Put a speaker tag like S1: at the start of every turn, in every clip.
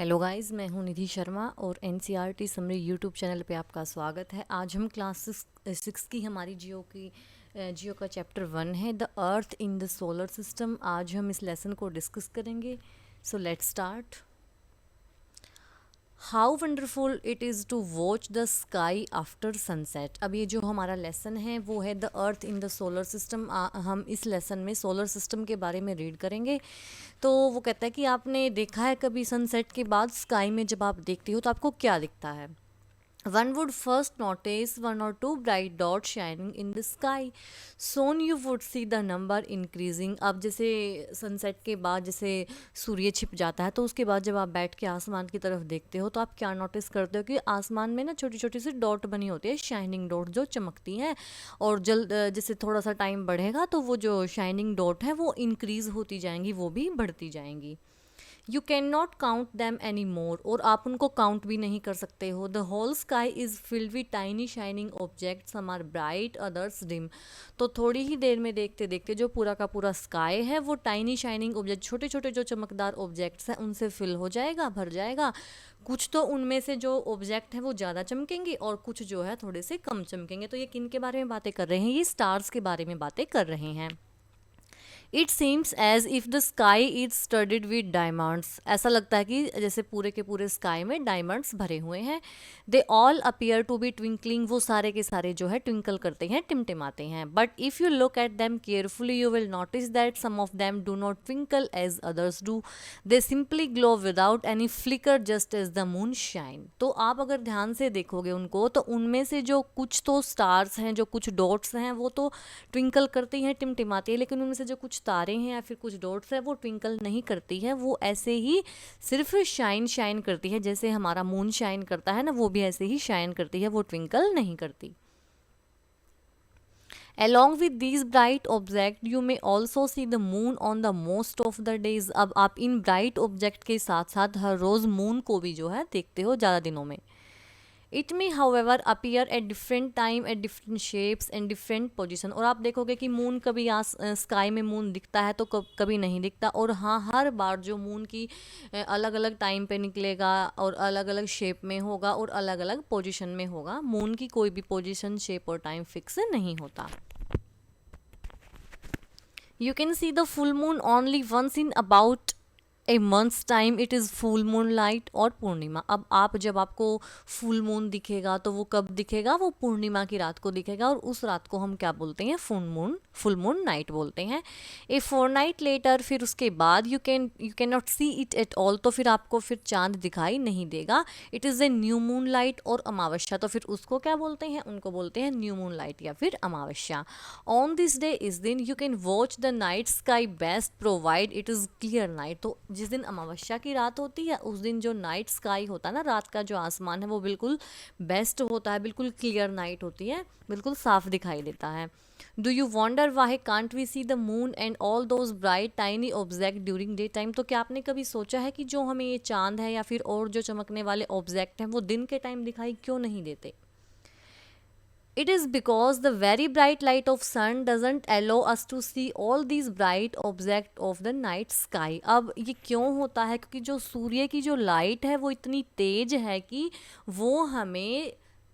S1: Hello guys, मैं हूं निधि शर्मा और एनसीईआरटी समरी यूट्यूब चैनल पे आपका स्वागत है। आज हम क्लास सिक्स की हमारी जियो का चैप्टर 1 है, the earth in the solar system. आज हम इस लेसन को डिस्कस करेंगे। So let's start. How wonderful it is to watch the sky after sunset. अब ये जो हमारा लेसन है वो है the earth in the solar system. हम इस लेसन में सोलर सिस्टम के बारे में रीड करेंगे। तो वो कहता है कि आपने देखा है कभी सनसेट के बाद स्काई में जब आप देखते हो तो आपको क्या दिखता है? One would first notice one or two bright dots shining in the sky. Soon you would see the number increasing. अब जैसे सनसेट के बाद जैसे सूर्य छिप जाता है तो उसके बाद जब आप बैठ के आसमान की तरफ देखते हो तो आप क्या नोटिस करते हो कि आसमान में ना छोटी छोटी सी डॉट बनी होती है, शाइनिंग डॉट जो चमकती हैं। और जैसे थोड़ा सा टाइम बढ़ेगा तो वो जो शाइनिंग डॉट है वो इंक्रीज होती जाएंगी, वो भी बढ़ती जाएंगी। You can not count them any more, और आप उनको काउंट भी नहीं कर सकते हो। The whole sky is filled with tiny shining object, some are bright others dim. तो थोड़ी ही देर में देखते देखते जो पूरा का पूरा स्काई है वो टाइनी शाइनिंग ऑब्जेक्ट, छोटे छोटे जो चमकदार ऑब्जेक्ट्स हैं उनसे फिल हो जाएगा, भर जाएगा। कुछ तो उनमें से जो ऑब्जेक्ट हैं वो ज़्यादा चमकेंगे और कुछ जो है थोड़े से कम चमकेंगे। तो ये किन के बारे में बातें कर रहे हैं? ये स्टार्स के बारे में बातें कर रहे हैं। It seems as if the sky is studied with diamonds. ऐसा लगता है कि जैसे पूरे के पूरे स्काई में डायमंड्स भरे हुए हैं। They all appear to be twinkling. वो सारे के सारे जो है ट्विंकल करते हैं, टिमटिमाते हैं। But if you look at them carefully you will notice that some of them do not twinkle as others do. They simply glow without any flicker just as the moon shine. तो आप अगर ध्यान से देखोगे उनको तो उनमें से जो कुछ तो स्टार्स हैं, जो कुछ डॉट्स हैं वो तो ट्विंकल करती हैं, टिमटिमाती है, लेकिन उनमें से जो कुछ तारे हैं या फिर कुछ डॉट्स हैं वो ट्विंकल नहीं करती है। वो ऐसे ही सिर्फ शाइन शाइन करती है, जैसे हमारा मून शाइन करता है ना, वो भी ऐसे ही शाइन करती है, वो ट्विंकल नहीं करती। Along with these bright objects, you may also see the moon on the most of the days. अब आप इन ब्राइट ऑब्जेक्ट के साथ साथ हर रोज़ मून को भी जो है देखते हो ज़्यादा दिनों में। It may however appear at different time at different shapes and different position. और आप देखोगे कि मून कभी स्काई में मून दिखता है तो कभी नहीं दिखता। और हाँ, हर बार जो मून की अलग अलग टाइम पे निकलेगा और अलग अलग शेप में होगा और अलग अलग पोजिशन में होगा। मून की कोई भी पोजिशन, शेप और टाइम फिक्स नहीं होता। You can see the full moon only once in about A months time, it is full moon light और पूर्णिमा। अब आप जब आपको फुल मून दिखेगा तो वो कब दिखेगा? वो पूर्णिमा की रात को दिखेगा, और उस रात को हम क्या बोलते हैं? फुल मून नाइट बोलते हैं। ए फोर नाइट लेटर, फिर उसके बाद you can not see it at all, तो फिर आपको फिर चांद दिखाई नहीं देगा। It is a new moon light और अमावस्या, तो फिर उसको क्या बोलते हैं? उनको बोलते हैं न्यू मून लाइट या फिर अमावस्या। ऑन दिस डे, इस दिन you can watch the night sky best provide it is clear night. तो जिस दिन अमावस्या की रात होती है उस दिन जो नाइट स्काई होता है ना, रात का जो आसमान है वो बिल्कुल बेस्ट होता है, बिल्कुल क्लियर नाइट होती है, बिल्कुल साफ दिखाई देता है। Do you wonder why can't we see the moon and all those bright tiny object during day time? तो क्या आपने कभी सोचा है कि जो हमें ये चांद है या फिर और जो चमकने वाले ऑब्जेक्ट हैं वो दिन के टाइम दिखाई क्यों नहीं देते? It is because the very bright light of sun doesn't allow us to see all these bright objects of the night sky. अब ये क्यों होता है? क्योंकि जो सूर्य की जो लाइट है वो इतनी तेज है कि वो हमें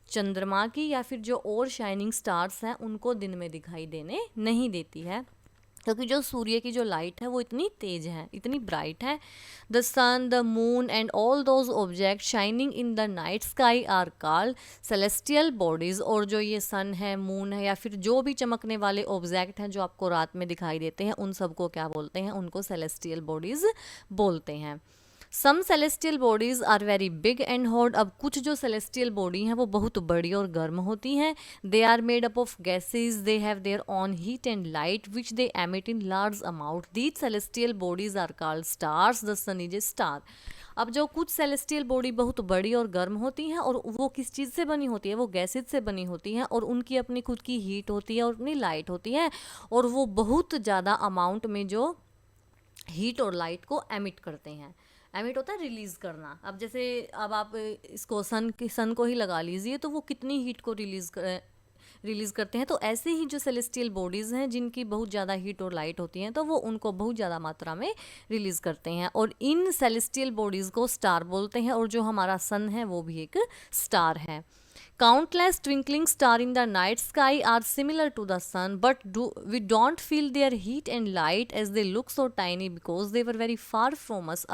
S1: चंद्रमा की या फिर जो और शाइनिंग स्टार्स हैं उनको दिन में दिखाई देने नहीं देती है, क्योंकि जो सूर्य की जो लाइट है वो इतनी तेज है, इतनी ब्राइट है। The sun, the moon and all those object shining in the night sky are called celestial bodies. और जो ये सन है, मून है या फिर जो भी चमकने वाले ऑब्जेक्ट हैं जो आपको रात में दिखाई देते हैं उन सबको क्या बोलते हैं? उनको सेलेस्टियल बॉडीज़ बोलते हैं। Some celestial bodies are very big and hot. अब कुछ जो सेलेस्टियल बॉडी हैं वो बहुत बड़ी और गर्म होती हैं। They are made up of gases, they have their own heat and light which they emit in large amount. These celestial bodies are called stars, the sun is a star. अब जो कुछ सेलेस्टियल बॉडी बहुत बड़ी और गर्म होती हैं और वो किस चीज़ से बनी होती है? वो गैसेज से बनी होती हैं और उनकी अपनी खुद की हीट होती है और अपनी लाइट होती है, और वो बहुत ज़्यादा अमाउंट में जो हीट और लाइट को एमिट करते हैं। एमिट होता है रिलीज़ करना। अब जैसे अब आप इसको सन को ही लगा लीजिए तो वो कितनी हीट को रिलीज़ करते हैं। तो ऐसे ही जो सेलेस्टियल बॉडीज़ हैं जिनकी बहुत ज़्यादा हीट और लाइट होती हैं, तो वो उनको बहुत ज़्यादा मात्रा में रिलीज़ करते हैं, और इन सेलेस्टियल बॉडीज़ को स्टार बोलते हैं। और जो हमारा सन है वो भी एक स्टार है। Countless twinkling stars in the night sky are similar to the sun, but we don't feel their heat and light as they look so tiny because they were very far from us.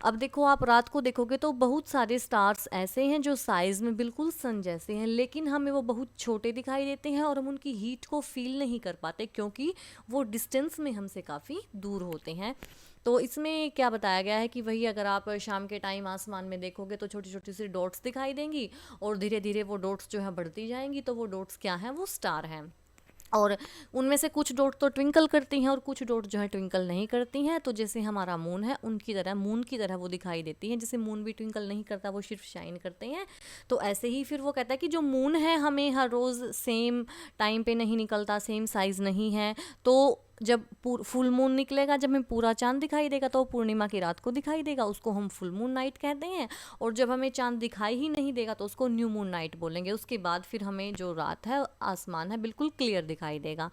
S1: अब देखो, आप रात को देखोगे तो बहुत सारे stars ऐसे हैं जो साइज़ में बिल्कुल सन जैसे हैं, लेकिन हमें वो बहुत छोटे दिखाई देते हैं और हम उनकी हीट को फील नहीं कर पाते, क्योंकि वो डिस्टेंस में हमसे काफ़ी दूर होते हैं। तो इसमें क्या बताया गया है कि वही अगर आप शाम के टाइम आसमान में देखोगे तो छोटी छोटी सी डॉट्स दिखाई देंगी, और धीरे धीरे वो डॉट्स जो है बढ़ती जाएंगी, तो वो डॉट्स क्या हैं, वो स्टार हैं। और उनमें से कुछ डॉट तो ट्विंकल करती हैं और कुछ डॉट जो है ट्विंकल नहीं करती हैं। तो जैसे हमारा मून है, उनकी तरह मून की तरह वो दिखाई देती हैं। जैसे मून भी ट्विंकल नहीं करता, वो सिर्फ शाइन करते हैं। तो ऐसे ही फिर वो कहता है कि जो मून है हमें हर रोज़ सेम टाइम पे नहीं निकलता, सेम साइज़ नहीं है। तो जब फुल मून निकलेगा, जब हमें पूरा चांद दिखाई देगा, तो पूर्णिमा की रात को दिखाई देगा, उसको हम फुल मून नाइट कहते हैं। और जब हमें चांद दिखाई ही नहीं देगा तो उसको न्यू मून नाइट बोलेंगे। उसके बाद फिर हमें जो रात है, आसमान है, बिल्कुल क्लियर दिखाई देगा।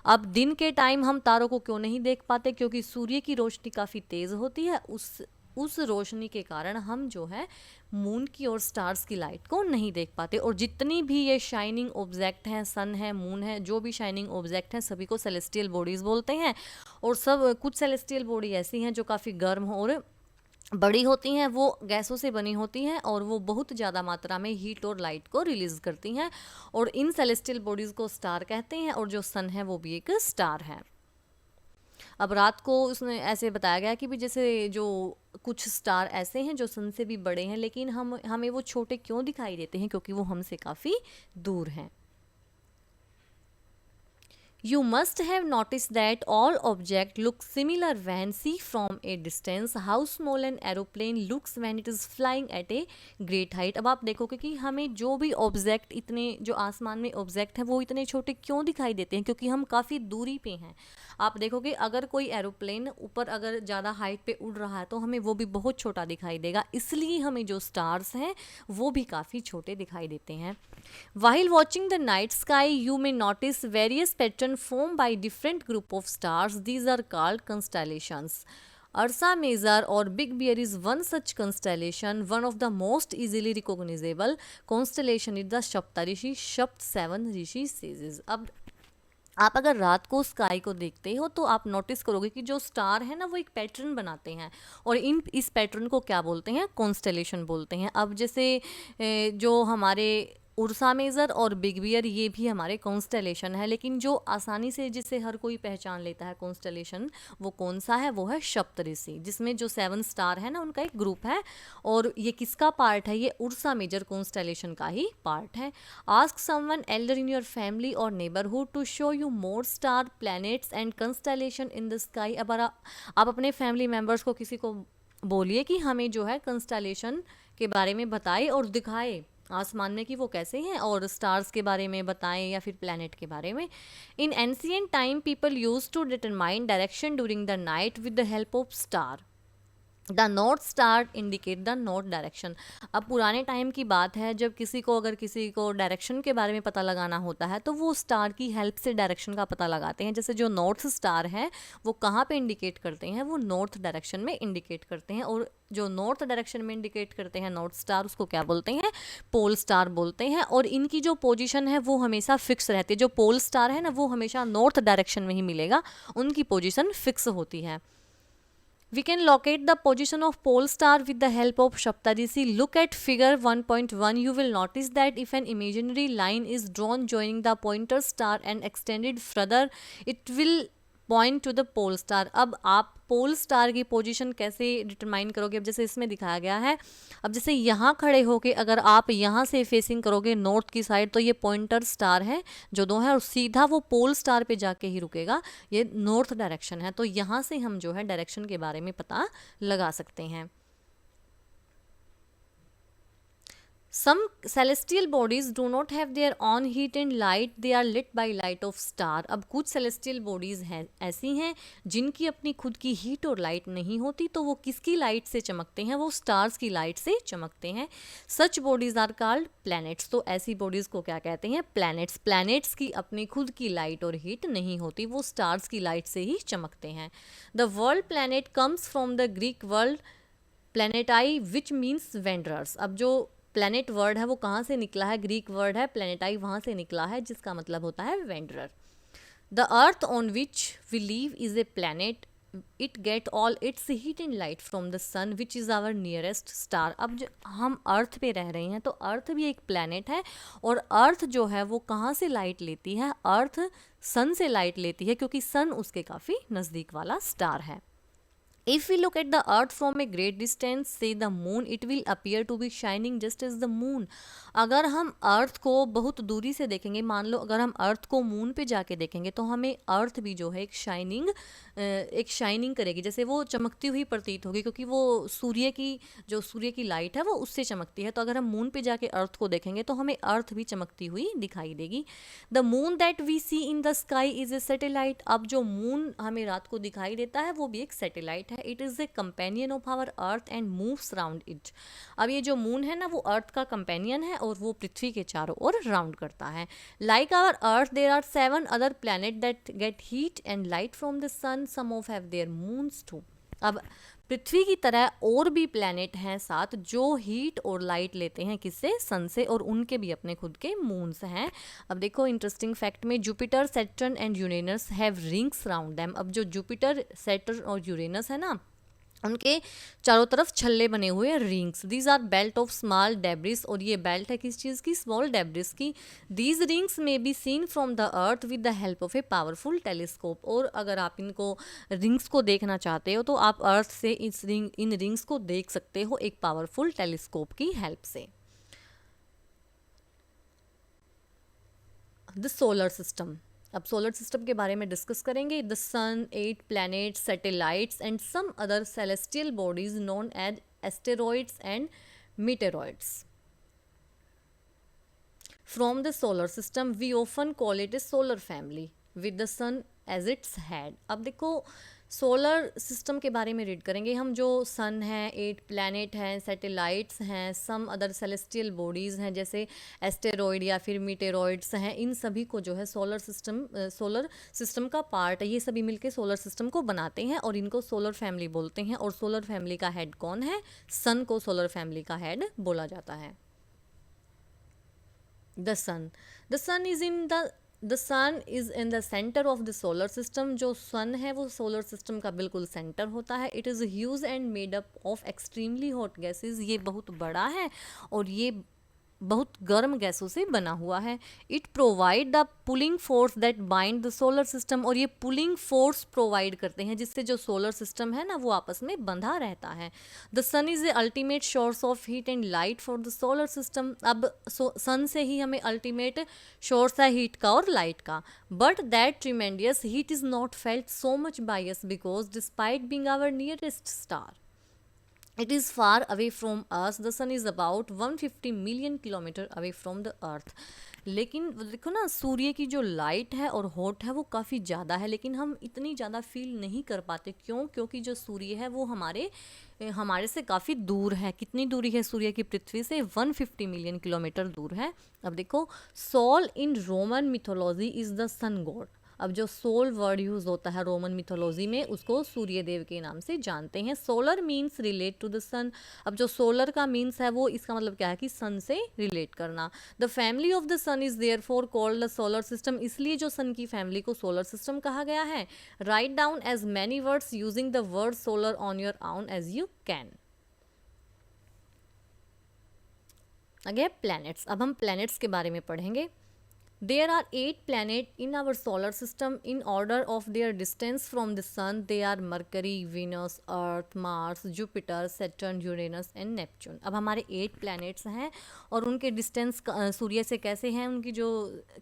S1: अब दिन के टाइम हम तारों को क्यों नहीं देख पाते, क्योंकि सूर्य की रोशनी काफ़ी तेज़ होती है। उस रोशनी के कारण हम जो है मून की और स्टार्स की लाइट को नहीं देख पाते। और जितनी भी ये शाइनिंग ऑब्जेक्ट हैं, सन है, मून है, जो भी शाइनिंग ऑब्जेक्ट हैं, सभी को सेलेस्टियल बॉडीज़ बोलते हैं। और सब कुछ सेलेस्टियल बॉडी ऐसी हैं जो काफ़ी गर्म और बड़ी होती हैं, वो गैसों से बनी होती हैं, और वो बहुत ज़्यादा मात्रा में हीट और लाइट को रिलीज़ करती हैं। और इन सेलेस्टियल बॉडीज़ को स्टार कहते हैं, और जो सन है वो भी एक स्टार है। अब रात को उसने ऐसे बताया गया कि भी जैसे जो कुछ स्टार ऐसे हैं जो सन से भी बड़े हैं, लेकिन हमें वो छोटे क्यों दिखाई देते हैं, क्योंकि वो हमसे काफ़ी दूर हैं। You must have noticed that all objects look similar when seen from a distance. How small an aeroplane looks when it is flying at a great height. अब आप देखोगे कि हमें जो भी ऑब्जेक्ट, इतने जो आसमान में ऑब्जेक्ट हैं, वो इतने छोटे क्यों दिखाई देते हैं, क्योंकि हम काफ़ी दूरी पे हैं। आप देखोगे अगर कोई एरोप्लेन ऊपर अगर ज़्यादा हाइट पे उड़ रहा है तो हमें वो भी बहुत छोटा दिखाई देगा, इसलिए हमें जो स्टार्स हैं वो भी काफ़ी छोटे दिखाई देते हैं। While watching the night sky, you may notice various patterns formed by different group of stars. These are called constellations. Ursa Major or Big Bear is one such constellation. One of the most easily recognizable constellation is the Saptarishi, Sapt 7 Rishi sages. अब आप अगर रात को sky को देखते हो तो आप नोटिस करोगे कि जो स्टार है ना, वो एक पैटर्न बनाते हैं, और इस पैटर्न को क्या बोलते हैं, कॉन्स्टेलेशन बोलते हैं। अब जैसे जो हमारे उर्सा मेजर और बिग बियर, ये भी हमारे कॉन्स्टेलेशन है, लेकिन जो आसानी से जिसे हर कोई पहचान लेता है कॉन्स्टेलेशन, वो कौन सा है, वो है सप्तऋषि, जिसमें जो 7 स्टार है ना, उनका एक ग्रुप है। और ये किसका पार्ट है, ये उर्सा मेजर कॉन्स्टेलेशन का ही पार्ट है। Ask someone elder in your family और neighbourhood to show you more star, planets and constellation in the sky. अब आप अपने फैमिली मेम्बर्स को, किसी को बोलिए कि हमें जो है कंस्टेलेशन के बारे में बताए और दिखाए आसमान में कि वो कैसे हैं, और स्टार्स के बारे में बताएं या फिर प्लैनेट के बारे में। In ancient time people use to determine direction during the night with the help of star. The north star indicate the north direction. अब पुराने टाइम की बात है, जब अगर किसी को डायरेक्शन के बारे में पता लगाना होता है तो वो स्टार की हेल्प से डायरेक्शन का पता लगाते हैं। जैसे जो नॉर्थ स्टार है वो कहाँ पे इंडिकेट करते हैं, वो नॉर्थ डायरेक्शन में इंडिकेट करते हैं। और जो नॉर्थ डायरेक्शन में इंडिकेट करते हैं नॉर्थ स्टार, उसको क्या बोलते हैं, पोल स्टार बोलते हैं। और इनकी जो पोजीशन है वो हमेशा फिक्स रहती है। जो पोल स्टार है ना, वो हमेशा नॉर्थ डायरेक्शन में ही मिलेगा, उनकी पोजीशन फिक्स होती है। We can locate the position of pole star with the help of Saptarishi. Look at figure 1.1. You will notice that if an imaginary line is drawn joining the pointer star and extended further, it will point to the pole star. अब आप pole star की position कैसे determine करोगे, अब जैसे इसमें दिखाया गया है। अब जैसे यहाँ खड़े होके अगर आप यहाँ से फेसिंग करोगे नॉर्थ की साइड, तो ये पॉइंटर स्टार है जो दो है, और सीधा वो पोल स्टार पे जाके ही रुकेगा, ये नॉर्थ डायरेक्शन है। तो यहाँ से हम जो है डायरेक्शन के बारे में पता लगा सकते हैं। Some celestial bodies do not have their own heat and light, they are lit by light of star. अब कुछ celestial bodies हैं ऐसी हैं जिनकी अपनी खुद की हीट और लाइट नहीं होती, तो वो किसकी लाइट से चमकते हैं? वो स्टार्स की लाइट से चमकते हैं. सच बॉडीज आर कॉल्ड प्लैनेट्स. तो ऐसी बॉडीज को क्या कहते हैं? प्लैनेट्स. प्लैनेट्स की अपनी खुद की लाइट और हीट नहीं होती, वो स्टार्स की लाइट से ही चमकते हैं. The world planet comes from the Greek world planetai which means wanderers. अब जो प्लैनेट वर्ड है वो कहाँ से निकला है? ग्रीक वर्ड है प्लैनेटाई, वहाँ से निकला है, जिसका मतलब होता है wanderer. The earth on which we live is a planet. It get all its heat and light from the sun which is our nearest star. अब जो हम अर्थ पे रह रहे हैं तो अर्थ भी एक प्लैनेट है, और अर्थ जो है वो कहाँ से लाइट लेती है? अर्थ सन से लाइट लेती है, क्योंकि सन उसके काफ़ी नज़दीक वाला स्टार है. If we look at the earth from a great distance, say the moon, it will appear to be shining just as the moon. अगर हम अर्थ को बहुत दूरी से देखेंगे, मान लो अगर हम अर्थ को मून पे जाके देखेंगे, तो हमें अर्थ भी जो है एक शाइनिंग करेगी, जैसे वो चमकती हुई प्रतीत होगी, क्योंकि वो सूर्य की लाइट है वो उससे चमकती है. तो अगर हम मून पे जाके अर्थ को देखेंगे तो हमें अर्थ भी चमकती हुई दिखाई देगी. The moon that we see in the sky is a satellite. अब जो मून हमें रात को दिखाई देता है वो भी एक सैटेलाइट है. It is a companion of our earth and moves round it. अब ये जो मून है ना वो अर्थ का कंपेनियन है और वो पृथ्वी के चारों ओर राउंड करता है. Like our earth there are 7 other planet that get heat and light from the sun. Some of have their moons too. अब पृथ्वी की तरह और भी प्लैनेट हैं 7 जो हीट और लाइट लेते हैं किससे? सन से, और उनके भी अपने खुद के मून्स हैं. अब देखो इंटरेस्टिंग फैक्ट में, Jupiter, Saturn and Uranus have rings round them. अब जो जुपिटर, सैटर्न और यूरेनस है ना, उनके चारों तरफ छल्ले बने हुए हैं, rings. These are belt of small debris. और ये बेल्ट है किस चीज़ की? स्मॉल डेब्रिस की. These rings may be seen from the earth with the help of a powerful telescope. और अगर आप इनको रिंग्स को देखना चाहते हो तो आप अर्थ से इन रिंग्स को देख सकते हो एक पावरफुल टेलीस्कोप की हेल्प से. The solar system. अब सोलर सिस्टम के बारे में डिस्कस करेंगे. The sun, 8 planets, satellites and some other celestial bodies known as asteroids and meteoroids from the solar system. We often call it a solar family with the sun as its head. अब देखो solar system के बारे में read करेंगे हम. जो sun है, 8 planet हैं, सैटेलाइट्स हैं, सम अदर सेलेस्टियल बॉडीज़ हैं जैसे एस्टेरॉइड या फिर मीटेरॉइड्स हैं, इन सभी को जो है सोलर सिस्टम का पार्ट है. ये सभी मिलके सोलर सिस्टम को बनाते हैं और इनको सोलर फैमिली बोलते हैं. और सोलर फैमिली का हेड कौन है? सन को सोलर फैमिली का हेड बोला जाता है. The sun. The sun is in the centre of the solar system. जो सन है वो सोलर सिस्टम का बिल्कुल सेंटर होता है. It is huge and made up of extremely hot gases. ये बहुत बड़ा है और ये बहुत गर्म गैसों से बना हुआ है. It provide the pulling force that bind the solar system. और ये पुलिंग फोर्स प्रोवाइड करते हैं जिससे जो सोलर सिस्टम है ना वो आपस में बंधा रहता है. The sun is a ultimate source of heat and light for the solar system. अब सन से ही हमें अल्टीमेट सोर्स है हीट का और लाइट का. But that tremendous heat is not felt so much by us because despite being our nearest star, it is far away from us. The sun is about 150 million kilometer away from the earth. लेकिन देखो ना, सूर्य की जो light है और hot है वो काफ़ी ज़्यादा है, लेकिन हम इतनी ज़्यादा फील नहीं कर पाते. क्यों? क्योंकि जो सूर्य है वो हमारे से काफ़ी दूर है. कितनी दूरी है सूर्य की पृथ्वी से? 150 मिलियन किलोमीटर दूर है. अब देखो, sol in Roman mythology is the sun god. अब जो सोल वर्ड यूज़ होता है रोमन मिथोलॉजी में उसको सूर्य देव के नाम से जानते हैं. Solar means relate to the sun. अब जो सोलर का मीन्स है वो इसका मतलब क्या है कि सन से रिलेट करना. The family of the sun is therefore called the solar system. इसलिए जो सन की फैमिली को सोलर सिस्टम कहा गया है. Write down as many words using the word solar on your own as you can. Again planets. अब हम planets के बारे में पढ़ेंगे. There are 8 planets in our solar system in order of their distance from the sun. They are Mercury, Venus, Earth, Mars, Jupiter, Saturn, Uranus and Neptune. अब हमारे 8 planets हैं और उनके डिस्टेंस सूर्य से कैसे हैं, उनकी जो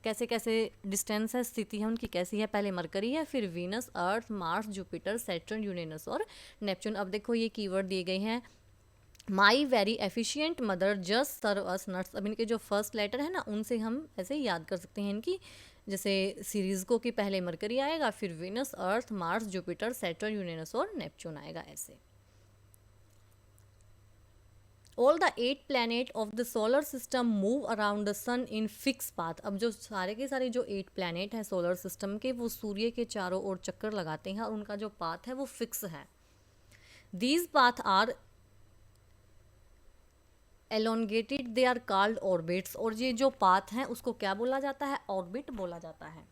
S1: कैसे डिस्टेंस है, स्थिति है उनकी कैसी है. पहले मरकरी है, फिर Venus, Earth, Mars, Jupiter, Saturn, Uranus और नेपच्यून. अब देखो ये कीवर्ड दिए गए हैं my very efficient mother just serve us nuts. अब इनके जो फर्स्ट लेटर है ना, उनसे हम ऐसे याद कर सकते हैं इनकी, जैसे सीरीज को कि पहले मरकरी आएगा, फिर Venus, Earth, Mars, Jupiter, Saturn, Uranus और नेपच्यून आएगा ऐसे। All the 8 planet of the solar system move around the sun in fix path. अब जो सारे के सारे जो 8 प्लैनेट हैं सोलर सिस्टम के, वो सूर्य के चारों ओर चक्कर लगाते हैं और उनका जो पाथ है वो फिक्स है। These path are elongated, they are called orbits. और ये जो पाथ हैं उसको क्या बोला जाता है? ऑर्बिट बोला जाता है।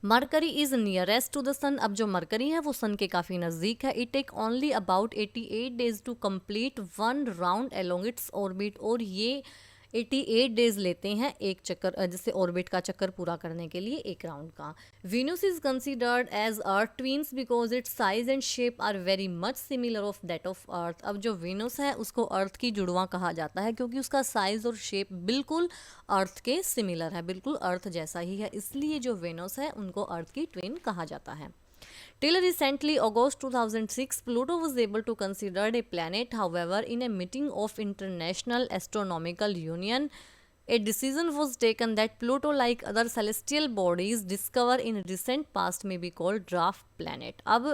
S1: Mercury is nearest to the sun. अब जो मरकरी है वो सन के काफ़ी नज़दीक है। It take only about 88 days to complete one round along its orbit. और ये 88 डेज लेते हैं एक चक्कर, जैसे ऑर्बिट का चक्कर पूरा करने के लिए, एक राउंड का। Venus is considered as Earth twins because its size and shape are very much similar of that of Earth। अब जो Venus है उसको अर्थ की जुड़वा कहा जाता है क्योंकि उसका साइज और शेप बिल्कुल अर्थ के सिमिलर है, बिल्कुल अर्थ जैसा ही है, इसलिए जो Venus है उनको अर्थ की ट्विन कहा जाता है। Till recently, August 2006, Pluto was able to considered a planet. However, in a meeting of International Astronomical Union, a decision was taken that Pluto, like other celestial bodies discovered in recent past, may be called dwarf planet। अब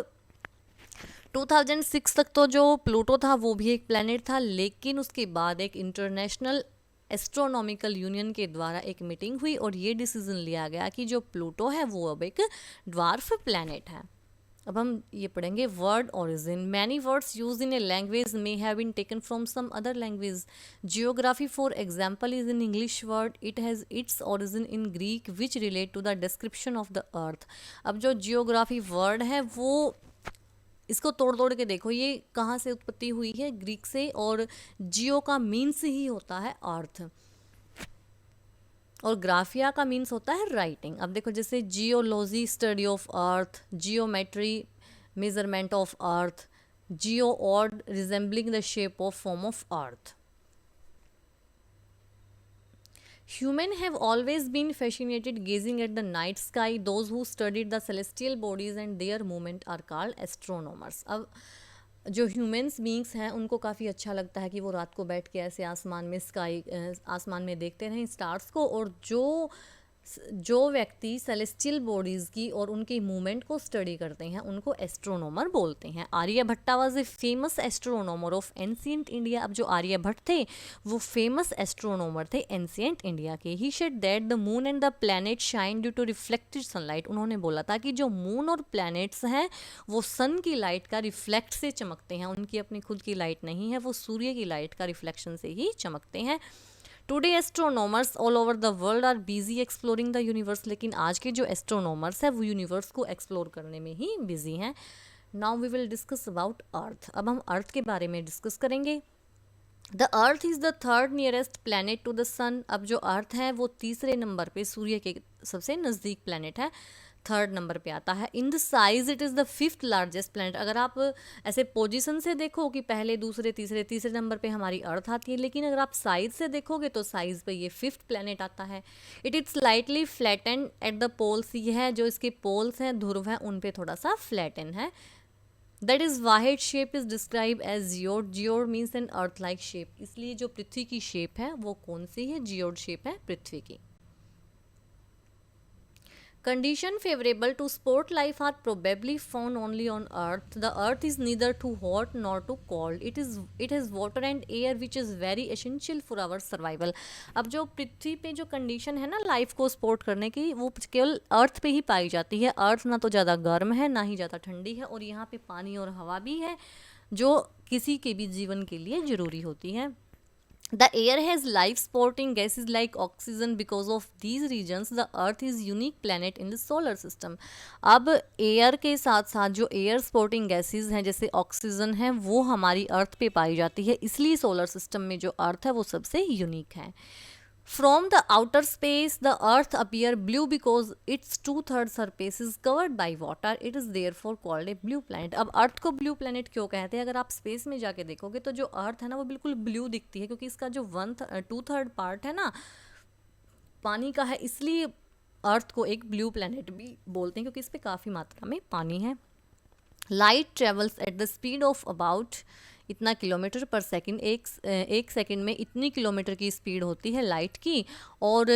S1: 2006 तक तो जो Pluto था वो भी एक planet था, लेकिन उसके बाद एक इंटरनेशनल एस्ट्रोनॉमिकल यूनियन के द्वारा एक मीटिंग हुई और ये डिसीजन लिया गया कि जो प्लूटो है वो अब एक ड्वार्फ प्लैनेट है। अब हम ये पढ़ेंगे word origin. Many words use in a language may have been taken from some other language. Geography for example is in English word, it has its origin in Greek which relate to the description of the earth. अब जो geography word है वो, इसको तोड़ तोड़ के देखो ये कहाँ से उत्पत्ति हुई है, ग्रीक से, और जियो का मीन्स ही होता है अर्थ और ग्राफिया का मीन्स होता है राइटिंग। अब देखो जैसे geology study of earth, geometry measurement of earth, geoid resembling the shape of form of earth. Humans have always been fascinated gazing at the night sky. Those who studied the celestial bodies and their movement are called astronomers। अब जो humans beings हैं उनको काफ़ी अच्छा लगता है कि वो रात को बैठ के ऐसे आसमान में आसमान में देखते रहें स्टार्स को, और जो व्यक्ति सेलेस्टियल बॉडीज़ की और उनकी मूवमेंट को स्टडी करते हैं उनको एस्ट्रोनॉमर बोलते हैं। Aryabhata was a famous astronomer of ancient India. अब जो आर्यभट्ट थे वो फेमस एस्ट्रोनॉमर थे एंशिएंट इंडिया के। He said that the moon and the planet shine due to reflected sunlight. उन्होंने बोला था कि जो मून और प्लैनेट्स हैं वो सन की लाइट का रिफ्लेक्ट से चमकते हैं, उनकी अपनी खुद की लाइट नहीं है, वो सूर्य की लाइट का रिफ्लेक्शन से ही चमकते हैं। Today astronomers all over the world are busy exploring the universe. लेकिन आज के जो एस्ट्रोनॉमर्स हैं वो यूनिवर्स को एक्सप्लोर करने में ही बिजी हैं। Now we will discuss about earth. अब हम अर्थ के बारे में डिस्कस करेंगे। The earth is the third nearest planet to the sun. अब जो अर्थ है वो तीसरे नंबर पे सूर्य के सबसे नज़दीक प्लैनेट है, थर्ड नंबर पे आता है। In the size it is the fifth largest planet. अगर आप ऐसे पोजीशन से देखो कि पहले दूसरे तीसरे नंबर पे हमारी अर्थ आती है, लेकिन अगर आप साइज से देखोगे तो साइज पे ये फिफ्थ प्लैनेट आता है। It is slightly flatten at the poles. ये है जो इसके पोल्स हैं, ध्रुव हैं, उन पे थोड़ा सा फ्लैटन है। That is why it shape is describe as geoid. Geoid means an earth like shape. इसलिए जो पृथ्वी की शेप है वो कौन सी है? जियोड शेप है पृथ्वी की। Condition favorable to sport life are probably found only on Earth. The Earth is neither too hot nor too cold. It has water and air which is very essential for our survival। अब जो पृथ्वी पे जो condition है ना life को support करने की, वो केवल अर्थ पे ही पाई जाती है। अर्थ ना तो ज़्यादा गर्म है ना ही ज़्यादा ठंडी है, और यहाँ पे पानी और हवा भी है जो किसी के भी जीवन के लिए ज़रूरी होती है। The air has life supporting gases like oxygen. Because of these reasons, the Earth is unique planet in the solar system। अब एयर के साथ साथ जो एयर सपोर्टिंग गैसेज हैं जैसे ऑक्सीजन है वो हमारी अर्थ पे पाई जाती है, इसलिए सोलर सिस्टम में जो अर्थ है वो सबसे यूनिक है। From the outer space, the Earth appear blue because its 2/3 surface is covered by water. It is therefore called a blue planet। अब अर्थ को ब्लू प्लैनेट क्यों कहते हैं? अगर आप स्पेस में जाके देखोगे तो जो अर्थ है ना वो बिल्कुल ब्लू दिखती है, क्योंकि इसका जो 2/3 पार्ट है ना पानी का है, इसलिए अर्थ को एक ब्लू प्लैनेट भी बोलते हैं क्योंकि इस पर काफ़ी मात्रा में पानी है। Light travels at the speed of about इतना किलोमीटर पर सेकंड, एक सेकंड में इतनी किलोमीटर की स्पीड होती है लाइट की। और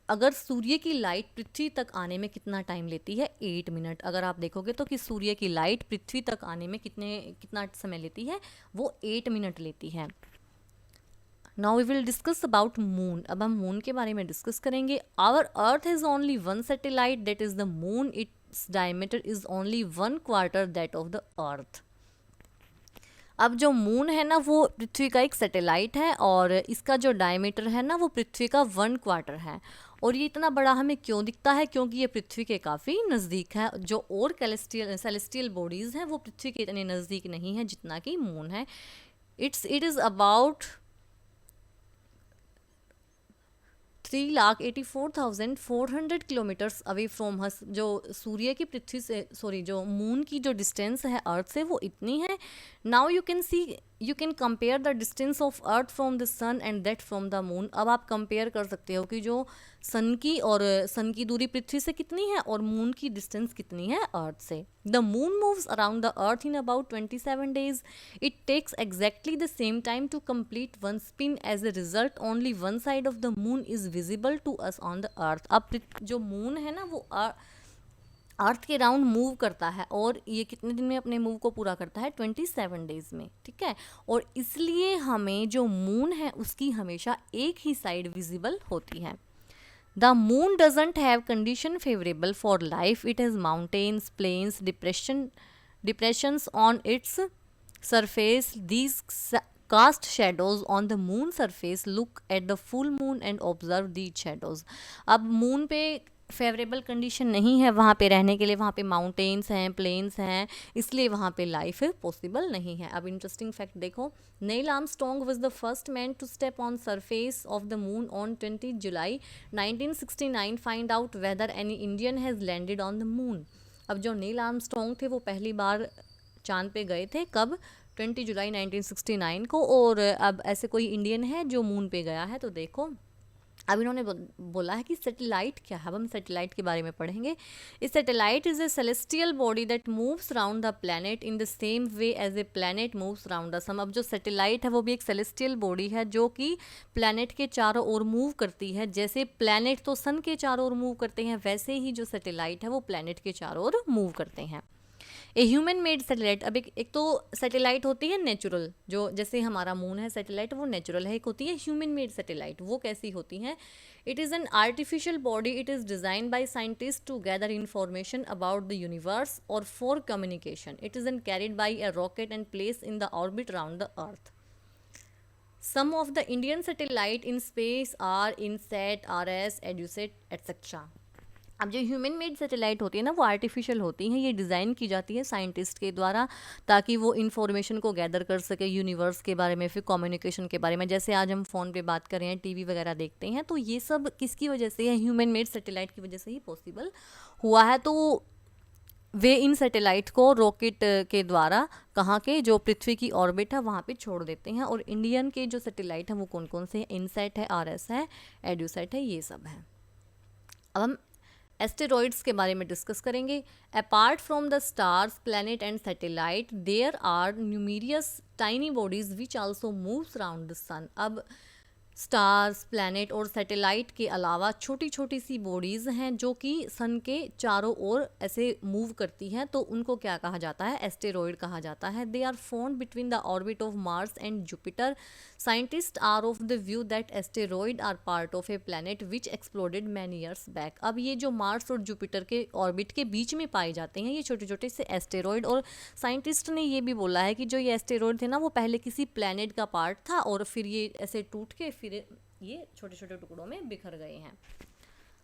S1: अगर सूर्य की लाइट पृथ्वी तक आने में कितना टाइम लेती है, 8 मिनट। अगर आप देखोगे तो कि सूर्य की लाइट पृथ्वी तक आने में कितना समय लेती है, वो 8 मिनट लेती है। Now we will discuss about moon. अब हम मून के बारे में डिस्कस करेंगे। Our earth has only one satellite that is the moon, its diameter is only 1/4 that of the earth. अब जो मून है ना वो पृथ्वी का एक सैटेलाइट है और इसका जो डायमीटर है ना वो पृथ्वी का 1/4 है। और ये इतना बड़ा हमें क्यों दिखता है, क्योंकि ये पृथ्वी के काफ़ी नज़दीक है। जो और सेलेस्टियल बॉडीज़ हैं वो पृथ्वी के इतने नज़दीक नहीं है जितना कि मून है। It is about 3,84,400 kilometres away from us. जो सूर्य की पृथ्वी से जो मून की जो डिस्टेंस है अर्थ से वो इतनी है। Now you can compare the distance of earth from the sun and that from the moon. अब आप कंपेयर कर सकते हो कि जो सन की दूरी पृथ्वी से कितनी है और मून की डिस्टेंस कितनी है अर्थ से। The moon moves around the earth in about 27 days. It takes exactly the same time to complete one spin. As a result, only one side of the moon is visible to us on the earth. अब जो moon है ना वो अर्थ के round move करता है और ये कितने दिन में अपने मूव को पूरा करता है, 27 डेज में, ठीक है। और इसलिए हमें जो मून है उसकी हमेशा एक ही साइड विजिबल होती है। The moon doesn't have condition favorable for life. It has mountains, plains, depressions on its surface. These cast shadows on the moon surface. Look at the full moon and observe these shadows. अब moon पे favourable condition नहीं है वहाँ पे रहने के लिए, वहाँ पे माउंटेन्स हैं, प्लेन्स हैं, इसलिए वहाँ पे लाइफ पॉसिबल नहीं है। अब इंटरेस्टिंग फैक्ट देखो, Neil Armstrong was the first man to step on surface of the moon on 20 July 1969। Find out whether any Indian has landed on the moon. अब जो नील आर्मस्ट्रॉन्ग थे वो पहली बार चांद पे गए थे, कब, 20 जुलाई 1969 को। और अब ऐसे कोई इंडियन है जो मून पे गया है, तो देखो अब इन्होंने बोला है कि सैटेलाइट क्या है। अब हम सैटेलाइट के बारे में पढ़ेंगे। इस satellite is a celestial body that moves round the planet in the same way as a planet moves round the sun. अब जो सैटेलाइट है वो भी एक सेलेस्टियल बॉडी है जो कि प्लैनेट के चारों ओर मूव करती है। जैसे प्लैनेट तो सन के चारों ओर मूव करते हैं, वैसे ही जो सैटेलाइट है वो प्लैनेट के चारों ओर मूव करते हैं। A human made satellite. अब एक तो सैटेलाइट होती है नेचुरल, जो जैसे हमारा मून है सैटेलाइट वो नेचुरल है। एक होती है ह्यूमन मेड सैटेलाइट, वो कैसी होती हैं। It is an artificial body. It is design by scientist to gather information about the universe और for communication. It is an carried by a rocket and place in the orbit around the earth. Some of the Indian satellite in space are INSAT, RS, EDUSAT, etc. अब जो human made satellite होती है ना वो artificial होती हैं। ये design की जाती है साइंटिस्ट के द्वारा ताकि वो इन्फॉर्मेशन को गैदर कर सके यूनिवर्स के बारे में, फिर कम्युनिकेशन के बारे में। जैसे आज हम फ़ोन पे बात कर रहे हैं, टीवी वगैरह देखते हैं, तो ये सब किसकी वजह से है, ह्यूमन मेड सैटेलाइट की वजह से ही पॉसिबल हुआ है। तो वे इन सैटेलाइट को रॉकेट के द्वारा कहाँ के, जो पृथ्वी की ऑर्बिट है वहाँ पे छोड़ देते हैं। और इंडियन के जो सैटेलाइट हैं वो कौन कौन से हैं, इनसैट है, RS है, एड्यूसैट है, ये सब है। अब हम एस्टेरॉइड्स के बारे में डिस्कस करेंगे। Apart from the stars, planet and satellite, there are numerous tiny bodies which also moves around the sun. अब स्टार्स, प्लैनेट और सैटेलाइट के अलावा छोटी छोटी सी बॉडीज़ हैं जो कि सन के चारों ओर ऐसे मूव करती हैं, तो उनको क्या कहा जाता है, एस्टेरॉइड कहा जाता है। They are found between the orbit of Mars and Jupiter. Scientist are of the view that asteroid are part of a planet which exploded many years back. अब ये जो मार्स और जुपिटर के ऑर्बिट के बीच में पाए जाते हैं ये छोटे छोटे से एस्टेरॉइड, और साइंटिस्ट ने ये भी बोला है कि जो ये एस्टेरॉइड थे ना वो पहले किसी प्लैनेट का पार्ट था और फिर ये ऐसे टूट के फिर ये छोटे छोटे टुकड़ों में बिखर गए हैं।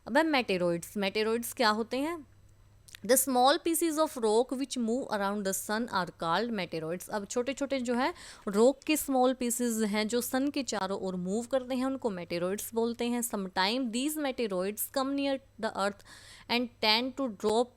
S1: अब है मेटेरॉइड्स क्या होते हैं। The small pieces of rock which move around the sun are called meteoroids. अब छोटे छोटे जो है रॉक के स्मॉल पीसेज हैं जो सन के चारों ओर मूव करते हैं, उनको मेटेरॉइड्स बोलते हैं। Sometime these meteoroids come near the earth and tend to drop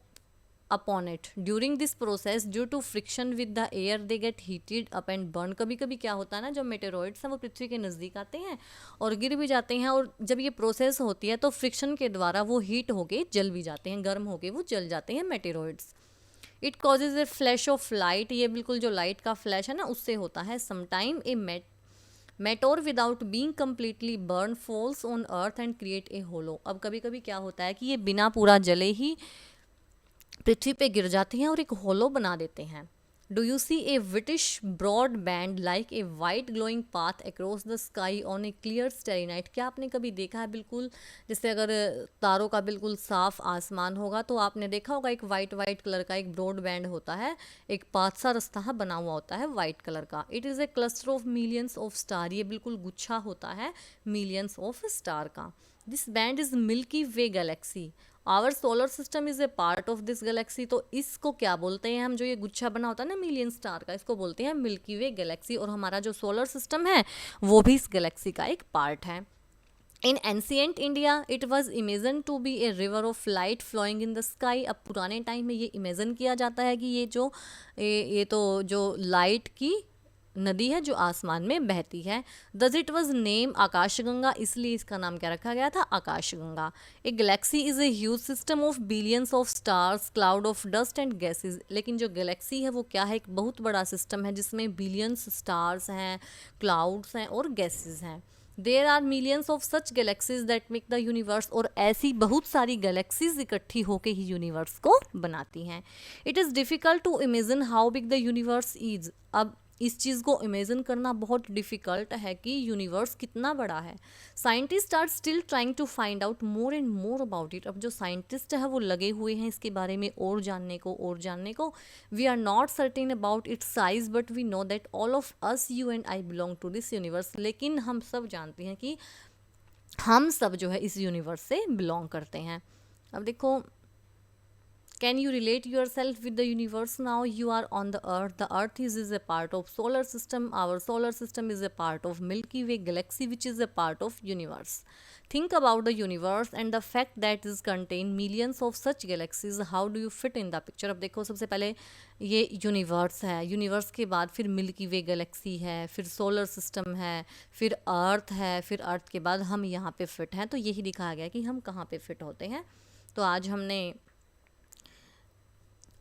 S1: upon it. During this process due to friction with the air they get heated up and burn. कभी कभी क्या होता है ना, जब मेटेरॉइड्स हैं वो पृथ्वी के नज़दीक आते हैं और गिर भी जाते हैं, और जब ये प्रोसेस होती है तो फ्रिक्शन के द्वारा वो हीट होके जल भी जाते हैं, गर्म होके वो जल जाते हैं meteoroids. It causes A flash of light, ये बिल्कुल जो लाइट का फ्लैश है ना उससे होता है। Sometime a meteor without being completely burn falls on earth and create a hollow. अब कभी कभी क्या होता है कि ये बिना पूरा जले ही पृथ्वी पे गिर जाती हैं और एक होलो बना देते हैं। Do you see a whitish broad band like a white glowing path across the sky on a clear starry night. क्या आपने कभी देखा है बिल्कुल जैसे अगर तारों का बिल्कुल साफ आसमान होगा तो आपने देखा होगा एक वाइट वाइट कलर का एक ब्रॉड बैंड होता है, एक पाथ सा रास्ता बना हुआ होता है वाइट कलर का। It is a cluster of millions of star, ये बिल्कुल गुच्छा होता है मिलियंस ऑफ स्टार का। This band is milky way galaxy, our solar system is a part of this galaxy. तो इसको क्या बोलते हैं हम, जो ये गुच्छा बना होता है ना मिलियन स्टार का, इसको बोलते हैं मिल्की वे गैलेक्सी। और हमारा जो सोलर सिस्टम है वो भी इस गैलेक्सी का एक पार्ट है। In ancient India it was imagined to be a river of light flowing in the sky. अब पुराने टाइम में ये इमेजन किया जाता है कि ये तो जो लाइट की नदी है जो आसमान में बहती है। दस इट वॉज नेम आकाशगंगा, इसलिए इसका नाम क्या रखा गया था, आकाशगंगा। ए Galaxy is a huge system of billions of stars, cloud of dust and gases. लेकिन जो गैलेक्सी है वो क्या है, एक बहुत बड़ा सिस्टम है जिसमें बिलियंस स्टार्स हैं, क्लाउड्स हैं और गैसेज हैं। There are millions of such galaxies that make the universe, और ऐसी बहुत सारी गैलेक्सीज इकट्ठी होकर ही यूनिवर्स को बनाती हैं। It is difficult to imagine how big the universe is. अब इस चीज़ को इमेजिन करना बहुत डिफ़िकल्ट है कि यूनिवर्स कितना बड़ा है। Scientist are still trying to find out more and more about it. अब जो साइंटिस्ट है वो लगे हुए हैं इसके बारे में और जानने को। We are not certain about its size but we know that all of us, you and I, belong to this universe. लेकिन हम सब जानते हैं कि हम सब जो है इस यूनिवर्स से बिलोंग करते हैं। अब देखो, can you relate yourself with the universe now? You are on the earth. The earth is a part of solar system. Our solar system is a part of Milky Way galaxy, which is a part of universe. Think about the universe and the fact that it contain millions of such galaxies. How do you fit in the picture? अब देखो, सबसे पहले ये universe है, universe के बाद फिर milky way Galaxy है, फिर सोलर सिस्टम है, फिर अर्थ है, फिर अर्थ के बाद हम यहाँ पे फिट हैं। तो यही दिखाया गया कि हम कहाँ पे फिट होते हैं। तो आज हमने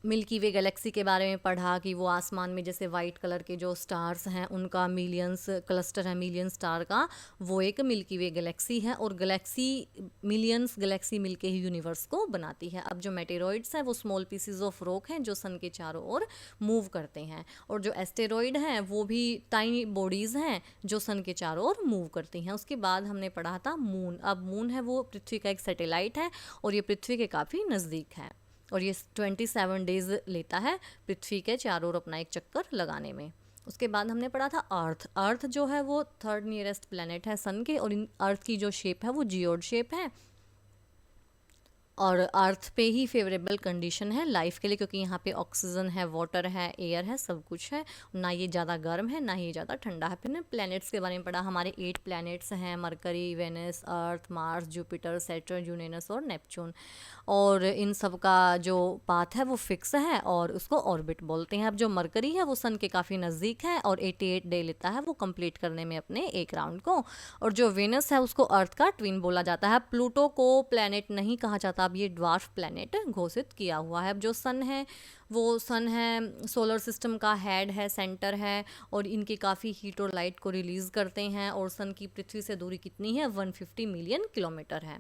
S1: मिल्की वे गैलेक्सी के बारे में पढ़ा कि वो आसमान में जैसे वाइट कलर के जो स्टार्स हैं उनका मिलियंस क्लस्टर है, मिलियन स्टार का, वो एक मिल्की वे गैलेक्सी है। और गैलेक्सी, मिलियंस गैलेक्सी मिलके ही यूनिवर्स को बनाती है। अब जो मेटेरॉइड्स हैं वो स्मॉल पीसीज ऑफ रॉक हैं जो सन के चारों ओर मूव करते हैं, और जो एस्टेरॉइड हैं वो भी टाइनी बॉडीज़ हैं जो सन के चारों ओर मूव करती हैं। उसके बाद हमने पढ़ा था मून। अब मून है वो पृथ्वी का एक सैटेलाइट है और ये पृथ्वी के काफ़ी नज़दीक है, और ये 27 डेज लेता है पृथ्वी के चारों ओर अपना एक चक्कर लगाने में। उसके बाद हमने पढ़ा था अर्थ। अर्थ जो है वो थर्ड नियरेस्ट प्लेनेट है सन के, और इन अर्थ की जो शेप है वो जियोड शेप है, और अर्थ पे ही फेवरेबल कंडीशन है लाइफ के लिए, क्योंकि यहाँ पे ऑक्सीजन है, वाटर है, एयर है, सब कुछ है। ना ये ज़्यादा गर्म है ना ही ज़्यादा ठंडा है। फिर ने प्लैनेट्स के बारे में पढ़ा। हमारे 8 प्लैनेट्स हैं, मरकरी, वेनस, अर्थ, मार्स, जुपिटर, सैटर्न, यूरेनस और नेपच्यून। और इन सब का जो पाथ है वो फिक्स है और उसको ऑर्बिट बोलते हैं। अब जो मरकरी है वो सन के काफ़ी नज़दीक है और 88 डे लेता है वो कंप्लीट करने में अपने एक राउंड को। और जो वेनस है उसको अर्थ का ट्विन बोला जाता है। प्लूटो को प्लैनेट नहीं कहा जाता, अब ये ड्वार्फ प्लैनेट घोषित किया हुआ है। अब जो सन है वो सन है सोलर सिस्टम का हेड है, सेंटर है, और इनके काफ़ी हीट और लाइट को रिलीज़ करते हैं। और सन की पृथ्वी से दूरी कितनी है, 150 मिलियन किलोमीटर है।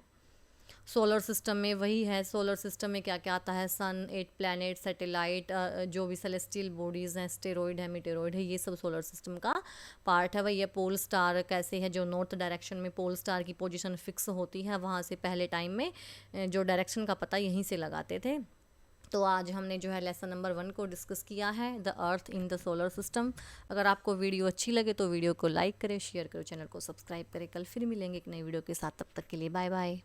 S1: सोलर सिस्टम में वही है, सोलर सिस्टम में क्या क्या आता है, सन, 8 प्लैनेट, सैटेलाइट, जो भी सेलेस्टियल बॉडीज़ हैं, स्टेरॉइड है, मीटेरॉइड है, ये सब सोलर सिस्टम का पार्ट है। वही है पोल स्टार कैसे है, जो नॉर्थ डायरेक्शन में पोल स्टार की पोजीशन फिक्स होती है, वहाँ से पहले टाइम में जो डायरेक्शन का पता यहीं से लगाते थे। तो आज हमने जो है लेसन नंबर 1 को डिस्कस किया है, the earth in the solar system. अगर आपको वीडियो अच्छी लगे तो वीडियो को लाइक करें, शेयर करें, चैनल को सब्सक्राइब करें। कल फिर मिलेंगे एक नई वीडियो के साथ, तब तक के लिए बाय बाय।